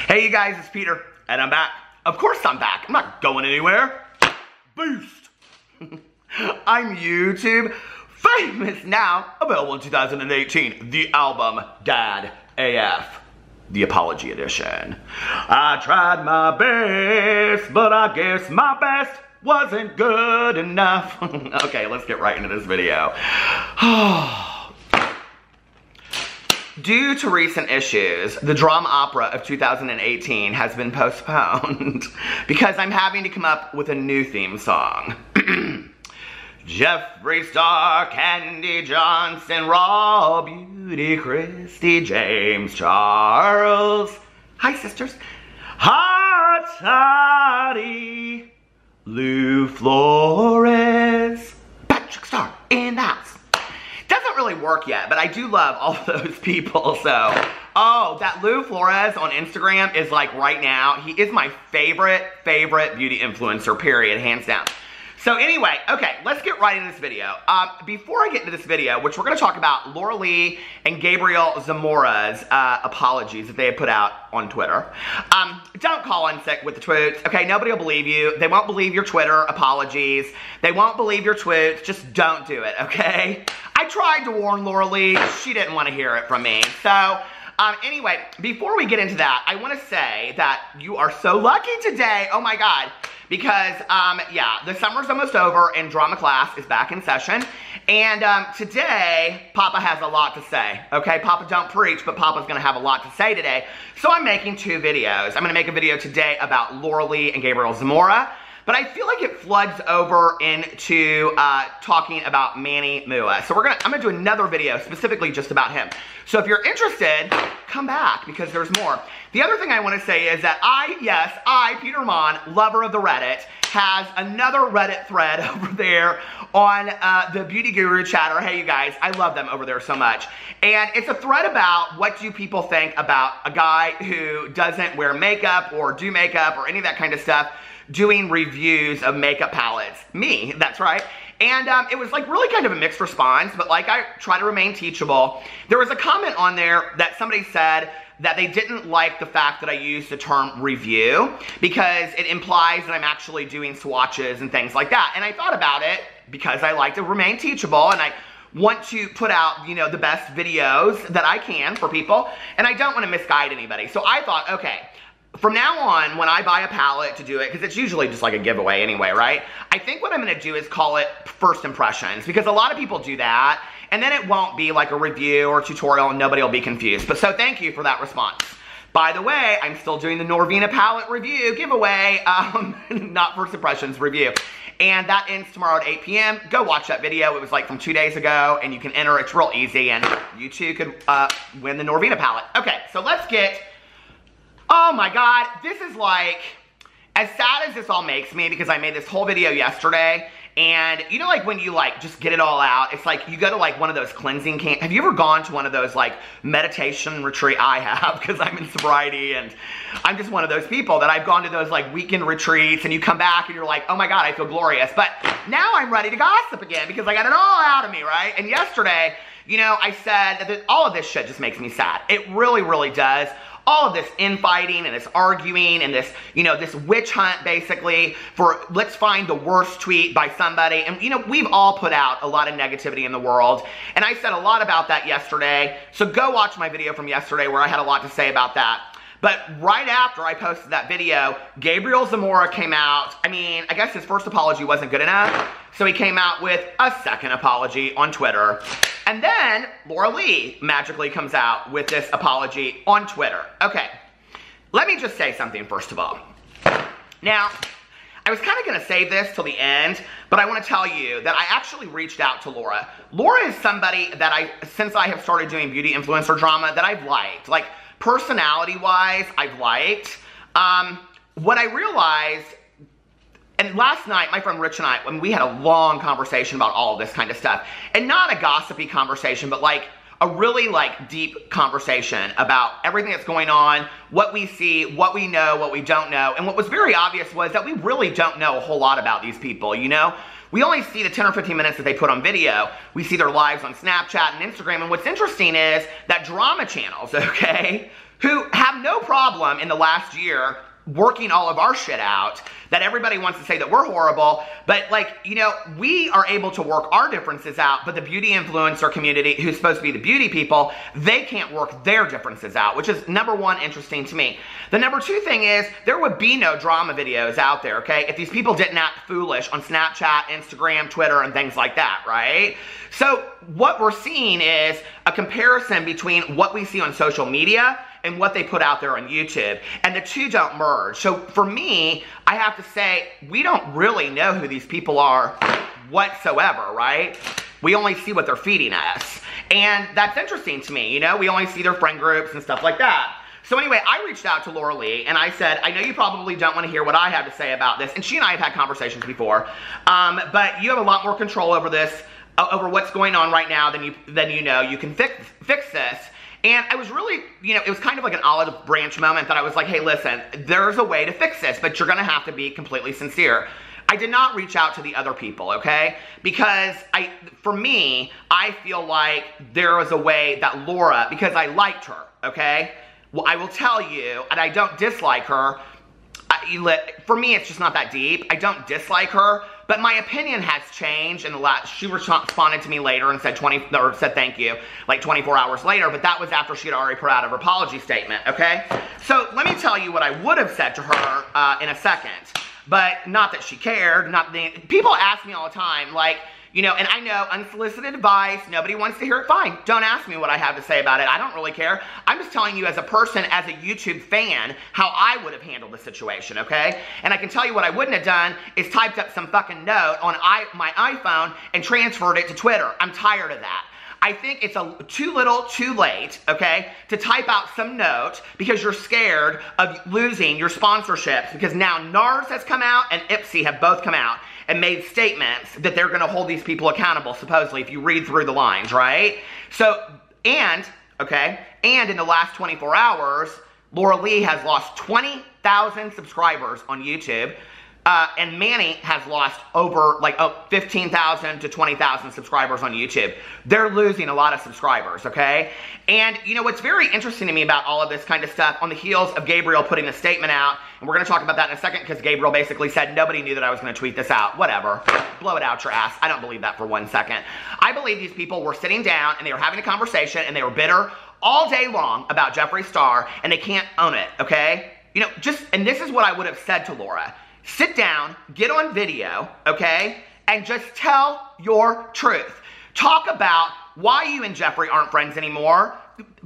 Hey you guys, it's Peter, and I'm back. Of course I'm back. I'm not going anywhere. Boost. I'm YouTube famous now. Available in 2018. The album Dad AF. The Apology Edition. I tried my best, but I guess my best wasn't good enough. Okay, let's get right into this video. Due to recent issues, the drama opera of 2018 has been postponed because I'm having to come up with a new theme song. Jeffree Star, Candy Johnson, Raw Beauty, Christy James, Charles. Hi, sisters. Hot Toddy, Lou Flores, Patrick Star in the house. Doesn't really work yet, but I do love all of those people, so. Oh, that Lou Flores on Instagram is like right now, he is my favorite beauty influencer, period, hands down. So anyway, okay, let's get right into this video. Before I get into this video, which we're going to talk about Laura Lee and Gabriel Zamora's apologies that they have put out on Twitter. Don't call in sick with the tweets, okay? Nobody will believe you. They won't believe your Twitter apologies. They won't believe your tweets. Just don't do it, okay? I tried to warn Laura Lee. She didn't want to hear it from me. So, anyway, before we get into that, I want to say that you are so lucky today. Oh my God. Because, yeah, the summer's almost over and drama class is back in session. And today, Papa has a lot to say, okay? Papa don't preach, but Papa's going to have a lot to say today. So I'm making two videos. I'm going to make a video today about Laura Lee and Gabriel Zamora. But I feel like it floods over into talking about Manny Mua. So I'm gonna do another video specifically just about him. So if you're interested, come back because there's more. The other thing I want to say is that I, Peter Monn, lover of the Reddit, has another Reddit thread over there on the Beauty Guru chatter. Hey you guys, I love them over there so much. And it's a thread about what do people think about a guy who doesn't wear makeup or do makeup or any of that kind of stuff, doing reviews of makeup palettes. Me, that's right. And it was like really kind of a mixed response, but like I try to remain teachable. There was a comment on there that somebody said that they didn't like the fact that I used the term review because it implies that I'm actually doing swatches and things like that. And I thought about it because I like to remain teachable and I want to put out, you know, the best videos that I can for people. And I don't want to misguide anybody. So I thought, okay, from now on, when I buy a palette to do it, because it's usually just like a giveaway anyway, right? I think what I'm going to do is call it first impressions, because a lot of people do that, and then it won't be like a review or tutorial and nobody will be confused. But so thank you for that response. By the way, I'm still doing the Norvina palette review giveaway, not first impressions review. And that ends tomorrow at 8 p.m. Go watch that video. It was like from 2 days ago, and you can enter. It's real easy, and you too could win the Norvina palette. Okay, so let's get... Oh my God, this is like, as sad as this all makes me, because I made this whole video yesterday, and you know like when you like just get it all out, it's like you go to like one of those cleansing camps. Have you ever gone to one of those like meditation retreat? I have, because I'm in sobriety, and I'm just one of those people that I've gone to those like weekend retreats, and you come back and you're like, oh my God, I feel glorious. But now I'm ready to gossip again, because I got it all out of me, right? And yesterday, you know, I said that all of this shit just makes me sad. It really, really does. All of this infighting and this arguing and this, you know, this witch hunt basically for let's find the worst tweet by somebody. And, you know, we've all put out a lot of negativity in the world. And I said a lot about that yesterday. So go watch my video from yesterday where I had a lot to say about that. But right after I posted that video, Gabriel Zamora came out. I mean, I guess his first apology wasn't good enough. So he came out with a second apology on Twitter. And then Laura Lee magically comes out with this apology on Twitter. Okay, let me just say something first of all. Now, I was kind of going to save this till the end, but I want to tell you that I actually reached out to Laura. Laura is somebody that since I have started doing beauty influencer drama, that I've liked. Like, personality-wise, I've liked. What I realized, and last night, my friend Rich and I, we had a long conversation about all of this kind of stuff. And not a gossipy conversation, but like a really like deep conversation about everything that's going on, what we see, what we know, what we don't know. And what was very obvious was that we really don't know a whole lot about these people, you know? We only see the 10 or 15 minutes that they put on video. We see their lives on Snapchat and Instagram. And what's interesting is that drama channels, okay, who have no problem in the last year working all of our shit out, that everybody wants to say that we're horrible, but like, you know, we are able to work our differences out, but the beauty influencer community, who's supposed to be the beauty people, they can't work their differences out, which is number one, interesting to me. The number two thing is, there would be no drama videos out there, okay, if these people didn't act foolish on Snapchat, Instagram, Twitter, and things like that, right? So what we're seeing is a comparison between what we see on social media and what they put out there on YouTube, and the two don't merge. So for me, I have to say, we don't really know who these people are whatsoever, right? We only see what they're feeding us, and that's interesting to me, you know? We only see their friend groups and stuff like that. So anyway, I reached out to Laura Lee, and I said, I know you probably don't want to hear what I have to say about this, and she and I have had conversations before, but you have a lot more control over this, over what's going on right now than you know. You can fix this. And I was really, you know, it was kind of like an olive branch moment that I was like, hey, listen, there's a way to fix this, but you're going to have to be completely sincere. I did not reach out to the other people, okay? Because for me, I feel like there was a way that Laura, because I liked her, okay? Well, I will tell you, and I don't dislike her. For me, it's just not that deep. I don't dislike her, but my opinion has changed in the last. She responded to me later and said said thank you, like 24 hours later, but that was after she had already put out her apology statement, okay? So let me tell you what I would have said to her in a second, but not that she cared. People ask me all the time, like, you know, and I know unsolicited advice, nobody wants to hear it, fine. Don't ask me what I have to say about it. I don't really care. I'm just telling you as a person, as a YouTube fan, how I would have handled the situation, okay? And I can tell you what I wouldn't have done is typed up some fucking note on my iPhone and transferred it to Twitter. I'm tired of that. I think it's too little, too late, okay, to type out some note because you're scared of losing your sponsorships, because now NARS has come out and Ipsy have both come out and made statements that they're going to hold these people accountable, supposedly, if you read through the lines, right? So, and in the last 24 hours, Laura Lee has lost 20,000 subscribers on YouTube, and Manny has lost over, like, 15,000 to 20,000 subscribers on YouTube. They're losing a lot of subscribers, okay? And, you know, what's very interesting to me about all of this kind of stuff, on the heels of Gabriel putting a statement out, and we're going to talk about that in a second, because Gabriel basically said, nobody knew that I was going to tweet this out. Whatever. Blow it out your ass. I don't believe that for 1 second. I believe these people were sitting down, and they were having a conversation, and they were bitter all day long about Jeffree Star, and they can't own it, okay? You know, and this is what I would have said to Laura. Sit down, get on video, okay, and just tell your truth. Talk about why you and Jeffree aren't friends anymore.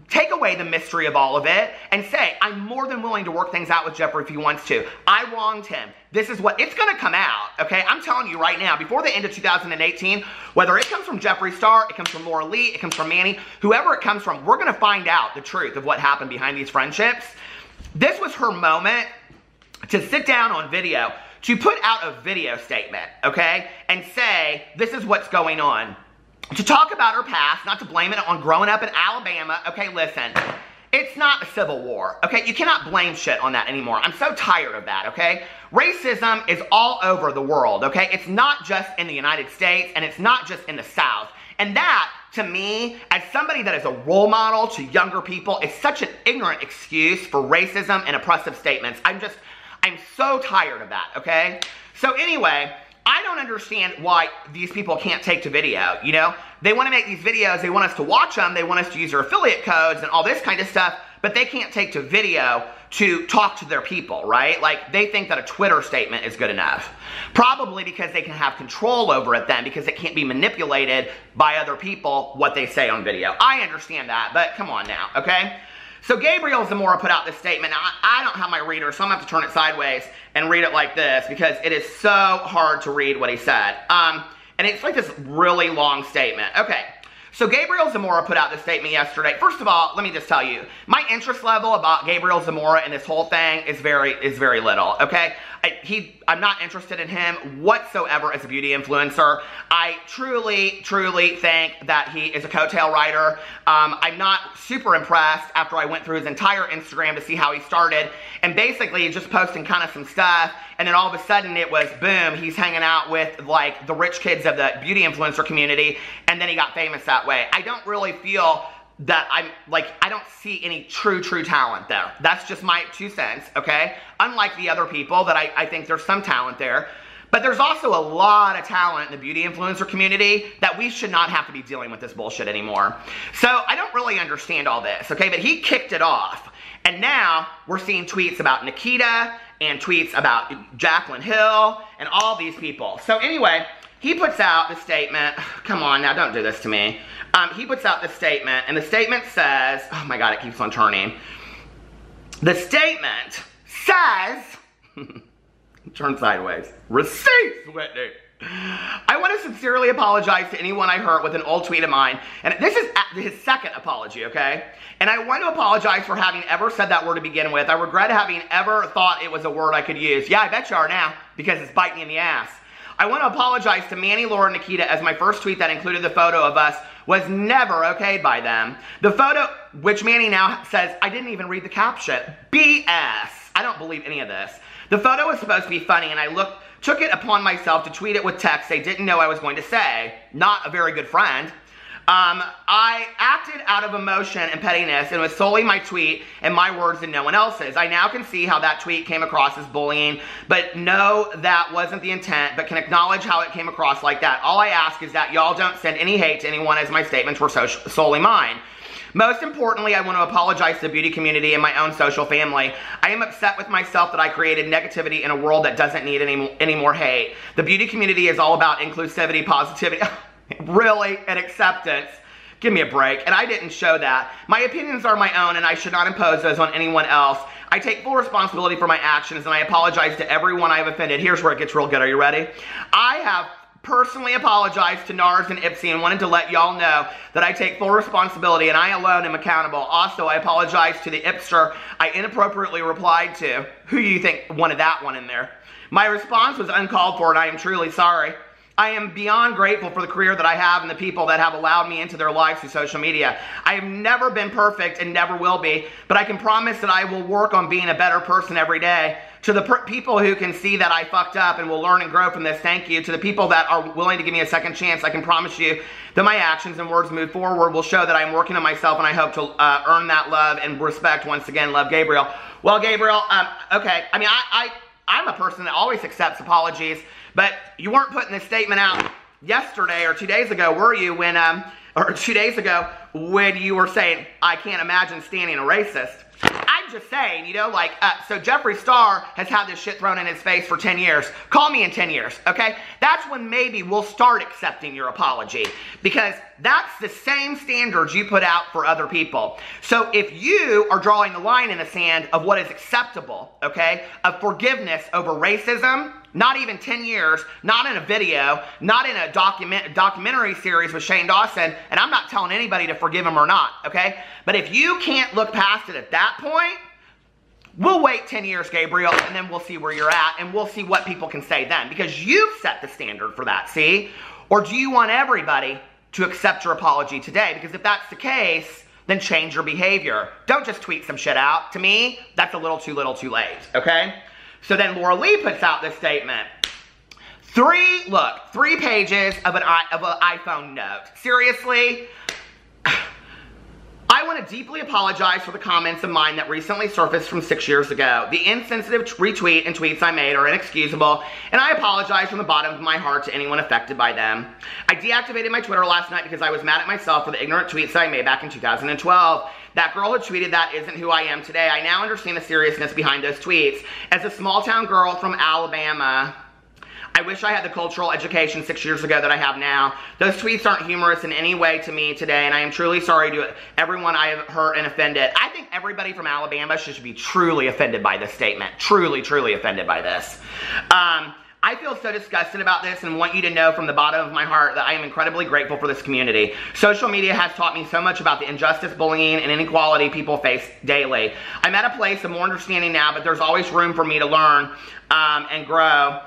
Take away the mystery of all of it and say, I'm more than willing to work things out with Jeffree if he wants to. I wronged him. This is what, it's going to come out, okay? I'm telling you right now, before the end of 2018, whether it comes from Jeffree Star, it comes from Laura Lee, it comes from Manny, whoever it comes from, we're going to find out the truth of what happened behind these friendships. This was her moment to sit down on video, to put out a video statement, okay, and say, this is what's going on. To talk about her past, not to blame it on growing up in Alabama. Okay, listen, it's not a civil war, okay? You cannot blame shit on that anymore. I'm so tired of that, okay? Racism is all over the world, okay? It's not just in the United States, and it's not just in the South. And that, to me, as somebody that is a role model to younger people, is such an ignorant excuse for racism and oppressive statements. I'm so tired of that, okay? So anyway, I don't understand why these people can't take to video, you know? They want to make these videos, they want us to watch them, they want us to use their affiliate codes and all this kind of stuff, but they can't take to video to talk to their people, right? Like, they think that a Twitter statement is good enough. Probably because they can have control over it then, because it can't be manipulated by other people, what they say on video. I understand that, but come on now, okay? So Gabriel Zamora put out this statement. Now, I don't have my reader, so I'm going to have to turn it sideways and read it like this, because it is so hard to read what he said. And it's like this really long statement. Okay, so Gabriel Zamora put out this statement yesterday. First of all, let me just tell you, my interest level about Gabriel Zamora and this whole thing is very little, okay? I'm not interested in him whatsoever as a beauty influencer. I truly think that he is a coattail rider. I'm not super impressed after I went through his entire Instagram to see how he started, and basically just posting kind of some stuff, and then all of a sudden it was, boom, he's hanging out with, like, the rich kids of the beauty influencer community, and then he got famous that way. I don't really feel that I don't see any true talent there. That's just my 2 cents, okay? Unlike the other people that I think there's some talent there. But there's also a lot of talent in the beauty influencer community that we should not have to be dealing with this bullshit anymore. So I don't really understand all this, okay? But he kicked it off. And now we're seeing tweets about Nikita and tweets about Jaclyn Hill and all these people. So anyway, he puts out the statement. Come on now, don't do this to me. He puts out the statement, and the statement says, oh my God, it keeps on turning. The statement says, turn sideways, receipts, Whitney. I want to sincerely apologize to anyone I hurt with an old tweet of mine. And this is his second apology, okay? And I want to apologize for having ever said that word to begin with. I regret having ever thought it was a word I could use. Yeah, I bet you are now, because it's biting me in the ass. I want to apologize to Manny, Laura, and Nikita, as my first tweet that included the photo of us was never okayed by them. The photo, which Manny now says, I didn't even read the caption. BS. I don't believe any of this. The photo was supposed to be funny, and I took it upon myself to tweet it with text they didn't know I was going to say. Not a very good friend. I acted out of emotion and pettiness, and it was solely my tweet and my words and no one else's. I now can see how that tweet came across as bullying, but no, that wasn't the intent, but can acknowledge how it came across like that. All I ask is that y'all don't send any hate to anyone, as my statements were solely mine. Most importantly, I want to apologize to the beauty community and my own social family. I am upset with myself that I created negativity in a world that doesn't need any more hate. The beauty community is all about inclusivity, positivity, really, and acceptance. Give me a break. And I didn't show that. My opinions are my own, and I should not impose those on anyone else. I take full responsibility for my actions, and I apologize to everyone I have offended. Here's where it gets real good. Are you ready? I have personally apologized to NARS and Ipsy and wanted to let y'all know that I take full responsibility and I alone am accountable. Also, I apologize to the Ipster I inappropriately replied to. Who do you think wanted that one in there? My response was uncalled for, and I am truly sorry. I am beyond grateful for the career that I have and the people that have allowed me into their lives through social media. I have never been perfect and never will be, but I can promise that I will work on being a better person every day. To the people who can see that I fucked up and will learn and grow from this, thank you. To the people that are willing to give me a second chance, I can promise you that my actions and words moved forward will show that I'm working on myself, and I hope to earn that love and respect once again. Love, Gabriel. Well, Gabriel, okay. I mean, I'm a person that always accepts apologies, but you weren't putting this statement out yesterday or 2 days ago, were you, when, or 2 days ago, when you were saying, I can't imagine standing a racist. I'm just saying, you know, like, so Jeffree Star has had this shit thrown in his face for 10 years. Call me in 10 years, okay? That's when maybe we'll start accepting your apology, because that's the same standards you put out for other people. So if you are drawing the line in the sand of what is acceptable, okay, of forgiveness over racism, not even 10 years, not in a video, not in a documentary series with Shane Dawson, and I'm not telling anybody to forgive him or not, okay? But if you can't look past it at that point, we'll wait 10 years, Gabriel, and then we'll see where you're at, and we'll see what people can say then, because you've set the standard for that, see? Or do you want everybody to accept your apology today? Because if that's the case, then change your behavior. Don't just tweet some shit out. To me, that's a little too late, okay? So then Laura Lee puts out this statement. 3 pages of an iPhone note. Seriously? I want to deeply apologize for the comments of mine that recently surfaced from 6 years ago. The insensitive retweet and tweets I made are inexcusable, and I apologize from the bottom of my heart to anyone affected by them. I deactivated my Twitter last night because I was mad at myself for the ignorant tweets that I made back in 2012. That girl who tweeted that isn't who I am today. I now understand the seriousness behind those tweets. As a small-town girl from Alabama, I wish I had the cultural education 6 years ago that I have now. Those tweets aren't humorous in any way to me today, and I am truly sorry to everyone I have hurt and offended. I think everybody from Alabama should be truly offended by this statement. Truly offended by this. I feel so disgusted about this and want you to know from the bottom of my heart that I am incredibly grateful for this community. Social media has taught me so much about the injustice, bullying, and inequality people face daily. I'm at a place of more understanding now, but there's always room for me to learn and grow.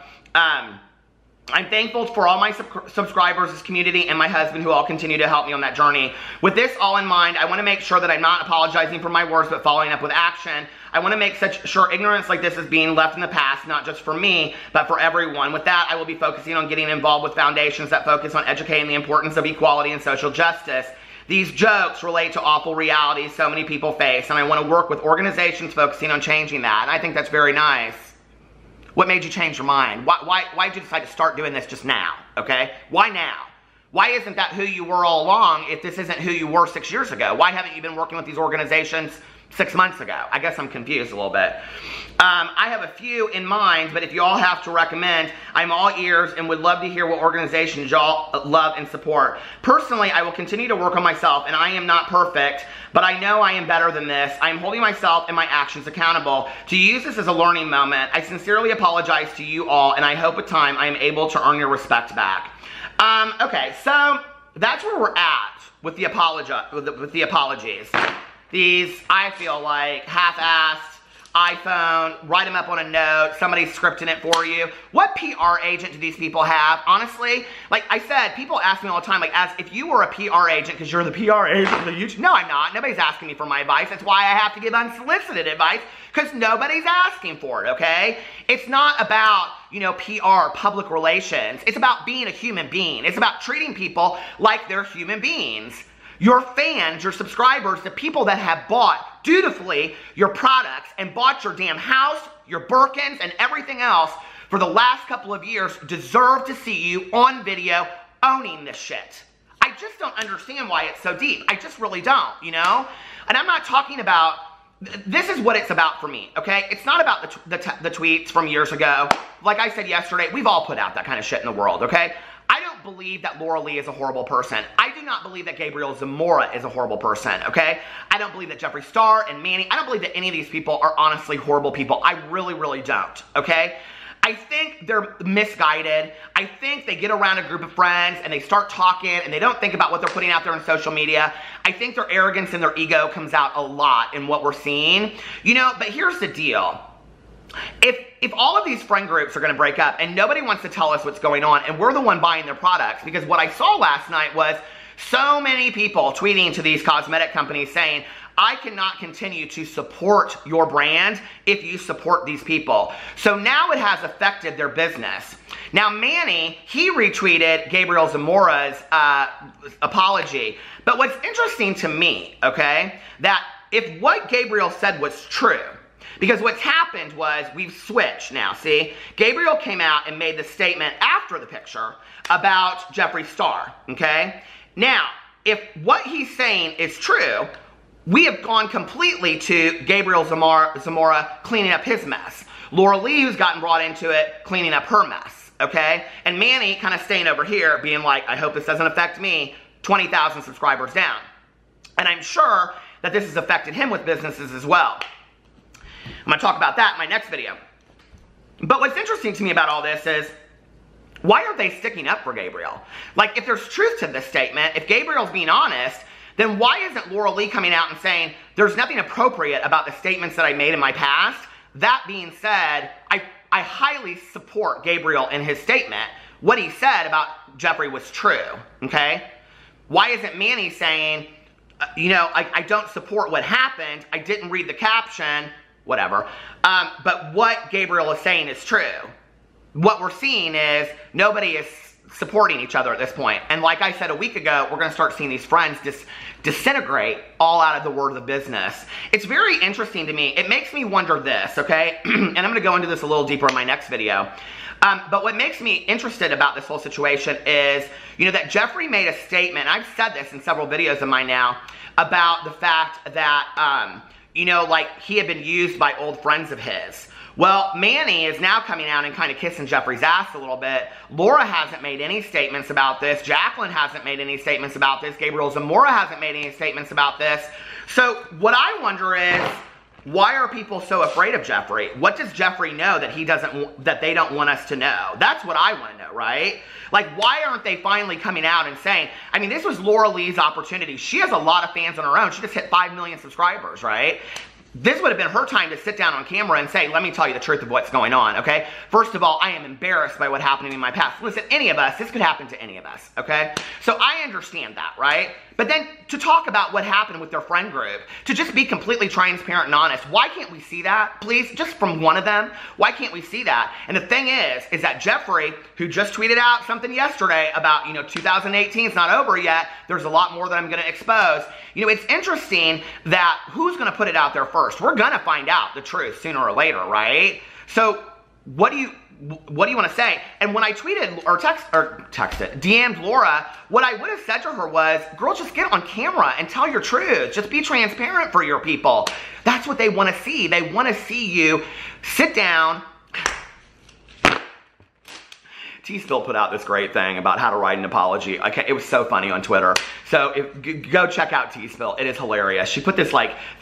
I'm thankful for all my subscribers, this community, and my husband who all continue to help me on that journey. With this all in mind, I want to make sure that I'm not apologizing for my words, but following up with action. I want to make sure ignorance like this is being left in the past, not just for me, but for everyone. With that, I will be focusing on getting involved with foundations that focus on educating the importance of equality and social justice. These jokes relate to awful realities so many people face, and I want to work with organizations focusing on changing that, and I think that's very nice. What made you change your mind? Why did you decide to start doing this just now, okay? Why now? Why isn't that who you were all along if this isn't who you were 6 years ago? Why haven't you been working with these organizations 6 months ago? I guess I'm confused a little bit. I have a few in mind, but if you all have to recommend, I'm all ears and would love to hear what organizations y'all love and support. Personally, I will continue to work on myself, and I am not perfect, but I know I am better than this. I am holding myself and my actions accountable. To use this as a learning moment, I sincerely apologize to you all, and I hope with time I am able to earn your respect back. Okay, so that's where we're at with the apologies. These, I feel like, half-assed, iPhone, write them up on a note, somebody's scripting it for you. What PR agent do these people have? Honestly, like I said, people ask me all the time, like, as if you were a PR agent, because you're the PR agent of the YouTube. No, I'm not. Nobody's asking me for my advice. That's why I have to give unsolicited advice, because nobody's asking for it, okay? It's not about, you know, PR, public relations. It's about being a human being. It's about treating people like they're human beings. Your fans, your subscribers, the people that have bought dutifully your products and bought your damn house, your Birkins, and everything else for the last couple of years deserve to see you on video owning this shit. I just don't understand why it's so deep. I just really don't, you know? And I'm not talking about, this is what it's about for me, okay? It's not about the tweets from years ago. Like I said yesterday, we've all put out that kind of shit in the world, okay? I don't believe that Laura Lee is a horrible person. I do not believe that Gabriel Zamora is a horrible person, okay? I don't believe that Jeffree Star and Manny, I don't believe that any of these people are honestly horrible people. I really, really don't, okay? I think they're misguided. I think they get around a group of friends and they start talking and they don't think about what they're putting out there on social media. I think their arrogance and their ego comes out a lot in what we're seeing. You know, but here's the deal. If all of these friend groups are going to break up and nobody wants to tell us what's going on and we're the one buying their products, because what I saw last night was so many people tweeting to these cosmetic companies saying, I cannot continue to support your brand if you support these people. So now it has affected their business. Now Manny, he retweeted Gabriel Zamora's apology. But what's interesting to me, okay, that if what Gabriel said was true, because what's happened was we've switched now, see? Gabriel came out and made the statement after the picture about Jeffree Star, okay? Now, if what he's saying is true, we have gone completely to Gabriel Zamora cleaning up his mess. Laura Lee, who's gotten brought into it, cleaning up her mess, okay? And Manny kind of staying over here being like, I hope this doesn't affect me, 20,000 subscribers down. And I'm sure that this has affected him with businesses as well. I'm going to talk about that in my next video. But what's interesting to me about all this is, why aren't they sticking up for Gabriel? Like, if there's truth to this statement, if Gabriel's being honest, then why isn't Laura Lee coming out and saying, there's nothing appropriate about the statements that I made in my past? That being said, I highly support Gabriel in his statement. What he said about Jeffree was true, okay? Why isn't Manny saying, you know, I don't support what happened, I didn't read the caption, whatever. But what Gabriel is saying is true. What we're seeing is nobody is supporting each other at this point. And like I said a week ago, we're going to start seeing these friends disintegrate all out of the word of the business. It's very interesting to me. It makes me wonder this, okay? And I'm going to go into this a little deeper in my next video. But what makes me interested about this whole situation is, you know, that Jeffree made a statement. I've said this in several videos of mine now about the fact that, you know, like he had been used by old friends of his. Well, Manny is now coming out and kind of kissing Jeffree's ass a little bit. Laura hasn't made any statements about this. Jacqueline hasn't made any statements about this. Gabriel Zamora hasn't made any statements about this. So what I wonder is, why are people so afraid of Jeffree? What does Jeffree know that they don't want us to know? That's what I want to know, right? Like, why aren't they finally coming out and saying, I mean, this was Laura Lee's opportunity. She has a lot of fans on her own. She just hit 5 million subscribers, right? This would have been her time to sit down on camera and say, let me tell you the truth of what's going on, okay? First of all, I am embarrassed by what happened in my past. Listen, any of us, this could happen to any of us, okay? So I understand that, right? But then to talk about what happened with their friend group, to just be completely transparent and honest, why can't we see that, please? Just from one of them, why can't we see that? And the thing is that Jeffrey, who just tweeted out something yesterday about, 2018 is not over yet, there's a lot more that I'm going to expose. It's interesting that who's going to put it out there first? We're going to find out the truth sooner or later, right? So what do you want to say? And when I tweeted or texted, DM'd Laura, what I would have said to her was, girl, just get on camera and tell your truth. Just be transparent for your people. That's what they want to see. They want to see you sit down. T-Spill put out this great thing about how to write an apology. Okay, it was so funny on Twitter. So go check out T-Spill. It is hilarious. She put this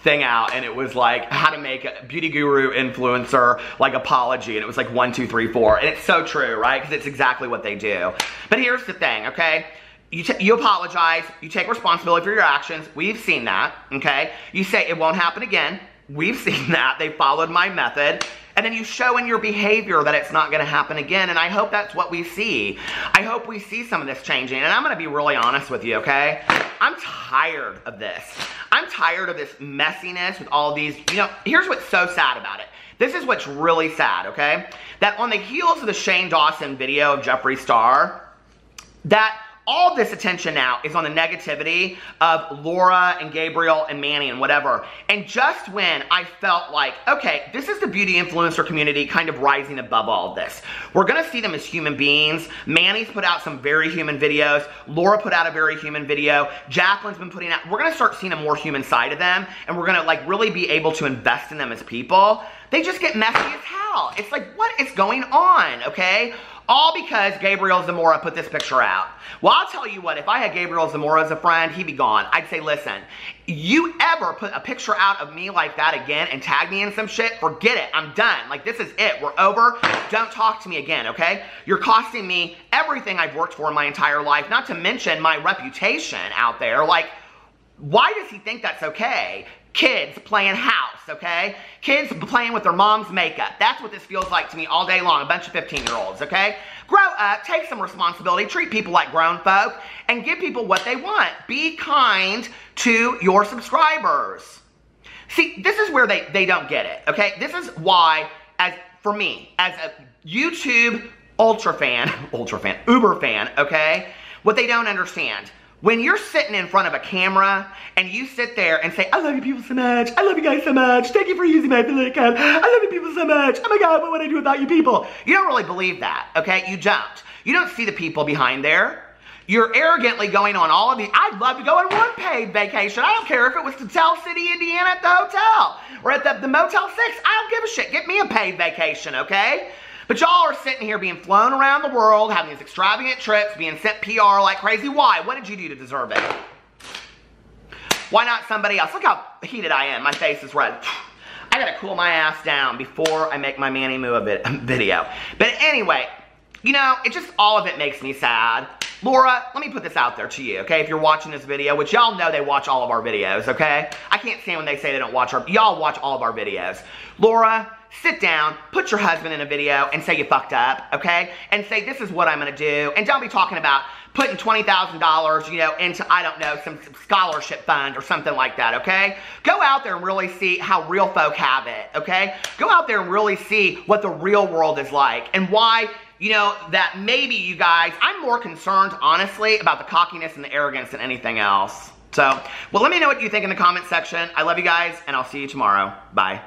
thing out, and it was how to make a beauty guru influencer apology, and it was 1, 2, 3, 4, and it's so true, right? Because it's exactly what they do. But here's the thing, okay? You apologize. You take responsibility for your actions. We've seen that, okay? You say it won't happen again. We've seen that. They followed my method. And then you show in your behavior that it's not going to happen again. And I hope that's what we see. I hope we see some of this changing. And I'm going to be really honest with you, okay? I'm tired of this. I'm tired of this messiness with all these. Here's what's so sad about it. This is what's really sad, okay? That on the heels of the Shane Dawson video of Jeffree Star, that all this attention now is on the negativity of Laura and Gabriel and Manny and whatever. And just when I felt okay, this is the beauty influencer community kind of rising above all of this. We're going to see them as human beings. Manny's put out some very human videos. Laura put out a very human video. Jacqueline's been putting out. We're going to start seeing a more human side of them. And we're going to really be able to invest in them as people. They just get messy as hell. It's what is going on, okay? All because Gabriel Zamora put this picture out. Well, I'll tell you what, if I had Gabriel Zamora as a friend, he'd be gone. I'd say, listen, you ever put a picture out of me like that again and tag me in some shit, forget it. I'm done. This is it. We're over. Don't talk to me again, okay? You're costing me everything I've worked for in my entire life, not to mention my reputation out there. Why does he think that's okay? Kids playing house, okay? Kids playing with their mom's makeup. That's what this feels like to me all day long. A bunch of 15-year-olds, okay? Grow up, take some responsibility, treat people like grown folk, and give people what they want. Be kind to your subscribers. See, this is where they don't get it, okay? This is why, for me, as a YouTube Uber fan, okay? What they don't understand. When you're sitting in front of a camera and you sit there and say, I love you people so much. I love you guys so much. Thank you for using my affiliate code. I love you people so much. Oh my God, what would I do without you people? You don't really believe that, okay? You don't. You don't see the people behind there. You're arrogantly going on all of these. I'd love to go on one paid vacation. I don't care if it was to Tell City, Indiana at the hotel or at the Motel 6. I don't give a shit. Get me a paid vacation, okay? But y'all are sitting here being flown around the world, having these extravagant trips, being sent PR like crazy. Why? What did you do to deserve it? Why not somebody else? Look how heated I am. My face is red. I gotta cool my ass down before I make my Manny Moo video. But anyway, it just, all of it makes me sad. Laura, let me put this out there to you, okay? If you're watching this video, which y'all know they watch all of our videos, okay? I can't stand when they say they don't watch y'all watch all of our videos. Laura, sit down, put your husband in a video and say you fucked up, okay? And say, this is what I'm gonna do. And don't be talking about putting $20,000, into, I don't know, some scholarship fund or something like that, okay? Go out there and really see how real folk have it, okay? Go out there and really see what the real world is like and why, that maybe you guys, I'm more concerned, honestly, about the cockiness and the arrogance than anything else. So, well, let me know what you think in the comment section. I love you guys, and I'll see you tomorrow. Bye.